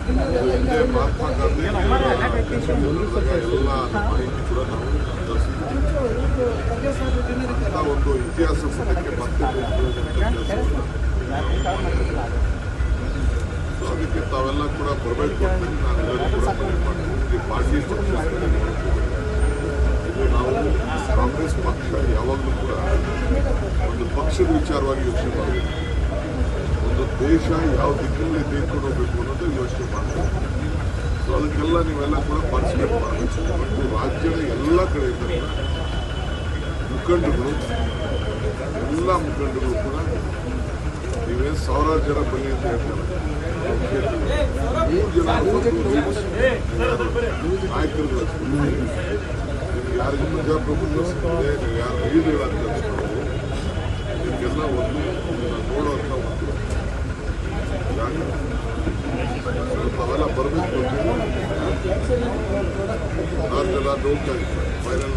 ಹಿಂದೆ ಮಹಾತ್ಮ ಗಾಂಧಿ ಎಲ್ಲ ಮಾಹಿತಿ ಕೂಡ ನಾವು ಅಂತ ಒಂದು ಇತಿಹಾಸ ಪುಟಕ್ಕೆ ಮತ್ತೆ ಸೊ ಅದಕ್ಕೆ ತಾವೆಲ್ಲ ಕೂಡ ಬರಬೇಕು ಅಂತ ನಾನು ಎಲ್ಲರೂ ಕೂಡ ಮನವಿ ಮಾಡ್ತೀನಿ. ಪಾರ್ಟಿ ಇದು ನಾವು ಕಾಂಗ್ರೆಸ್ ಪಕ್ಷ ಯಾವಾಗಲೂ ಕೂಡ ಒಂದು ಪಕ್ಷದ ವಿಚಾರವಾಗಿ ಯೋಚನೆ ಮಾಡಬೇಕು, ಒಂದು ದೇಶ ಯಾವ ದಿಕ್ಕಿನಲ್ಲಿ ತೆಗೆದುಕೊಂಡು ಹೋಗಬೇಕು ಅನ್ನೋದು ಯೋಚನೆ ಮಾಡಬೇಕು. ಸೊ ಅದಕ್ಕೆಲ್ಲ ನೀವೆಲ್ಲ ಕೂಡ ಪಾರ್ಟಿಸಿಪೇಟ್ ಮಾಡಬೇಕು. ಮತ್ತು ರಾಜ್ಯದ ಎಲ್ಲ ಕಡೆಯಿಂದ ಮುಖಂಡರು ಎಲ್ಲ ಮುಖಂಡರು ಕೂಡ ನೀವೇನು ಸಾವಿರಾರು ಜನ ಬನ್ನಿ ಅಂತ ಹೇಳ್ತಾರೆ, 3 ಜನ ನಾಯಕರುಗಳು ಯಾರಿಗೂ ಪ್ರಜಾಪ್ರಭುತ್ವ ಸಿಕ್ಕಿದೆ, ನೀವು ಯಾರು ಲೀಡರ್ ಅಂತ ಇದಕ್ಕೆಲ್ಲ ಒಂದು ನೋಡುವಂಥ ಒಂದು ಜಾಗ. ತಾವೆಲ್ಲ ಬರಬೇಕು ಅಂತ ಜನ ನೋಡ್ತಾ ಇದ್ದಾರೆ. ಫೈನಲ್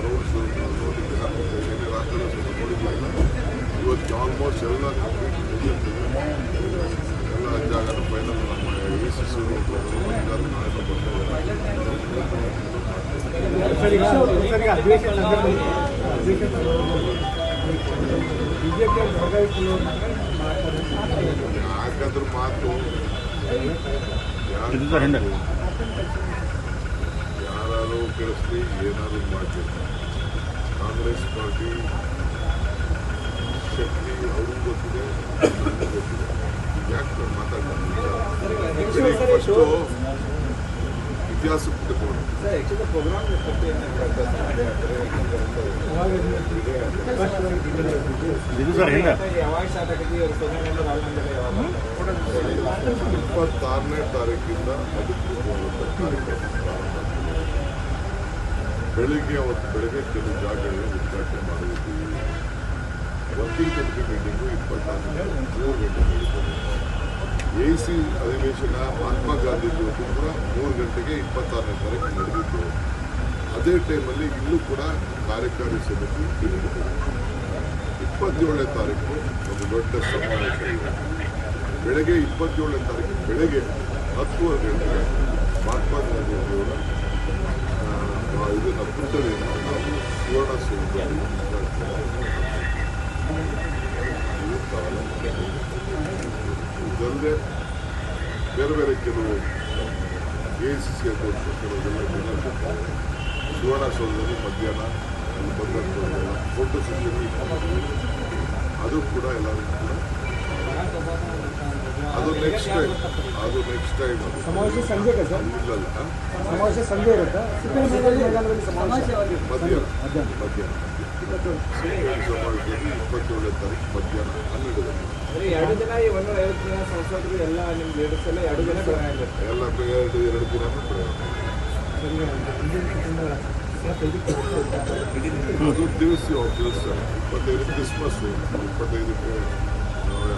ರೋಡ್ಸ್ ನೋಡಿದ್ದೆ ನಾನು ಏನೇ ರಾಜ್ಯದ ನೋಡಿಲ್ಲ. ಇವತ್ತು ಆಲ್ಮೋಸ್ಟ್ ಎಲ್ಲ ಕಂಪ್ಲೀಟ್ ಮುಗಿಯುತ್ತದೆ. ಎಲ್ಲ ಜಾಗನ ಫೈನಲ್ ನಮ್ಮ ACC ರೋಡ್ ನಾಳೆಲ್ಲ ಯಾಕಾದ್ರೂ ಮಾತು ಯಾರು ಕೇಳಿಸ್ಲಿ ಏನಾದ್ರು ಮಾಡಬೇಕು. ಕಾಂಗ್ರೆಸ್ ಪಾರ್ಟಿ ಶಕ್ತಿ ಅವ್ರಿಗೂ ಗೊತ್ತಿದೆ, ನನಗೂ ಗೊತ್ತಿದೆ. ಯಾಕೆ ಮಾತಾಡ್ತಾರೆ ಫಸ್ಟು ಇತಿಹಾಸ ಪುಸ್ತಕಗಳು ನೇ ತಾರೀಕಿಂದ ಅಧಿಕೃತವಾದಂಥ ಕಾರ್ಯಕ್ರಮ ಬೆಳಿಗ್ಗೆ ಅವತ್ತು ಬೆಳಗ್ಗೆ ಕೆಲವು ಜಾಗಗಳಲ್ಲಿ ಉದ್ಘಾಟನೆ ಮಾಡಿದ್ದೀವಿ. ವರ್ಕಿಂಗ್ ಕಮಿಟಿ ಮೀಟಿಂಗು 24 3 ಗಂಟೆ ನಡೀತದೆ. AC ಅಧಿವೇಶನ ಮಹಾತ್ಮ ಗಾಂಧಿ ಇವತ್ತು ಕೂಡ 3 ಗಂಟೆಗೆ 26ನೇ ತಾರೀಕು ನಡೆದಿದ್ದು. ಅದೇ ಟೈಮಲ್ಲಿ ಇಲ್ಲೂ ಕೂಡ ಕಾರ್ಯಕಾರಿ ಸಮಿತಿ ನಡೀತದೆ. 27ನೇ ತಾರೀಕು ಒಂದು ದೊಡ್ಡ ಸಮಾವೇಶ ಇದೆ. ಬೆಳಗ್ಗೆ 27ನೇ ತಾರೀಕು ಬೆಳಗ್ಗೆ 10:30 ಗಂಟೆಗೆ ಮಹಾತ್ಮ ಗಾಂಧೀಜಿಯವರ ಇದನ್ನು ಪುತ್ಥಳಿಯನ್ನು ನಾವು ಸುವರ್ಣಸೌಧದಲ್ಲಿ ಇದಲ್ಲದೆ ಬೇರೆ ಬೇರೆ ಕೆಲವು ACC ಅಧ್ಯಕ್ಷರು ಕೆಲವೆಲ್ಲ ಜನ ಸುವರ್ಣಸೌಧದಲ್ಲಿ ಮಧ್ಯಾಹ್ನ ಅಲ್ಲಿ ಬಂದಂಥವರೆಲ್ಲ ಫೋಟೋ ಸೆಷನ್ ಅದು ಕೂಡ ಎಲ್ಲರೂ ಕೂಡ ಅದು ನೆಕ್ಸ್ಟ್ ಟೈಮ್ ಅದು ಸಮಾವೇಶ ಸಂಜೆ ಇಲ್ಲಲ್ಲ ಸಮಾವೇಶ ಸಂಜೆ ಇರುತ್ತೆ. ಮಧ್ಯಾಹ್ನ ಸಮಾವೇಶದಲ್ಲಿ 27ನೇ ತಾರೀಕು ಮಧ್ಯಾಹ್ನ 12 ಗಂಟೆ. 2 ದಿನ 150 ಜನ ಸಂಸದರು ಎಲ್ಲ ನಿಮ್ಮ ಲೀಡರ್ಸ್ ಎಲ್ಲ 2 ದಿನ ಎಲ್ಲ 2 ದಿನನೂ ಅದು ದಿವಸ 25 ಕ್ರಿಸ್ಮಸ್ಸು, 25ಕ್ಕೆ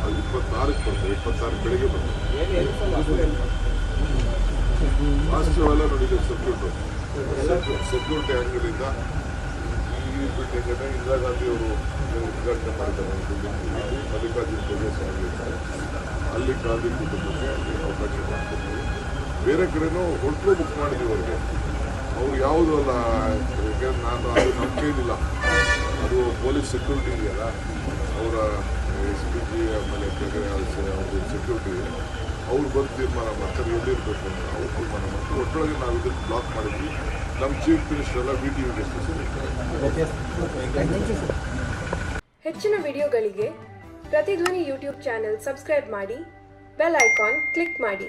26ಕ್ಕೆ ಬರ್ತದೆ, 26 ಬೆಳಿಗ್ಗೆ ಬರ್ತದೆ. ವಾಸ್ತವೆಲ್ಲ ನೋಡಿದೆ. ಸೆಕ್ಯೂರಿಟಿ ಅಂಗಡಿಯಿಂದ ಈ ಬಿಲ್ಡಿಂಗನ್ನು ಇಂದಿರಾ ಗಾಂಧಿ ಅವರು ಉದ್ಘಾಟನೆ ಮಾಡಿದ್ದಾರೆ. ಮಲ್ಲಿಕಾರ್ಜುನ ಖರ್ಗೆ ಸಾಗಿರ್ತಾರೆ, ಅಲ್ಲಿ ಗಾಂಧಿ ಕುಟುಂಬಕ್ಕೆ ಅಲ್ಲಿ ಅವಕಾಶ ಮಾಡ್ತಿದ್ದೀವಿ. ಬೇರೆ ಕಡೆನೂ ಹೋಟ್ಲು ಬುಕ್ ಮಾಡಿದ್ದೀವಿ ಅವ್ರಿಗೆ. ಅವ್ರು ಯಾವುದೂ ಅಲ್ಲ, ನಾನು ಅದು ನಂಬಿಕೆಯಿಲ್ಲ. ಅದು ಪೊಲೀಸ್ ಸೆಕ್ಯೂರಿಟಿ ಇದೆಯಲ್ಲ, ಅವರ SPG ಆಮೇಲೆ ಬೇರೆ ಅವ್ರದ್ದು ಸೆಕ್ಯೂರಿಟಿ ಅವ್ರು ಬಂದು ತೀರ್ಮಾನ ಮಾಡ್ತಾರೆ ಎಲ್ಲಿರಬೇಕು ಅಂತ. ಅವ್ರು ತೀರ್ಮಾನ ಮಾಡ್ತಾರೆ. ಒಟ್ಟೊಳಗೆ ನಾವು ಇದನ್ನು ಬ್ಲಾಕ್ ಮಾಡಿದ್ವಿ. ನಮ್ಮ ಚೀಫ್ ಮಿನಿಸ್ಟರ್ ಎಲ್ಲ VTV ಹೆಚ್ಚಿನ ವಿಡಿಯೋಗಳಿಗೆ ಪ್ರತಿಧ್ವನಿ ಯೂಟ್ಯೂಬ್ ಚಾನೆಲ್ ಸಬ್ಸ್ಕ್ರೈಬ್ ಮಾಡಿ, ಬೆಲ್ ಐಕಾನ್ ಕ್ಲಿಕ್ ಮಾಡಿ.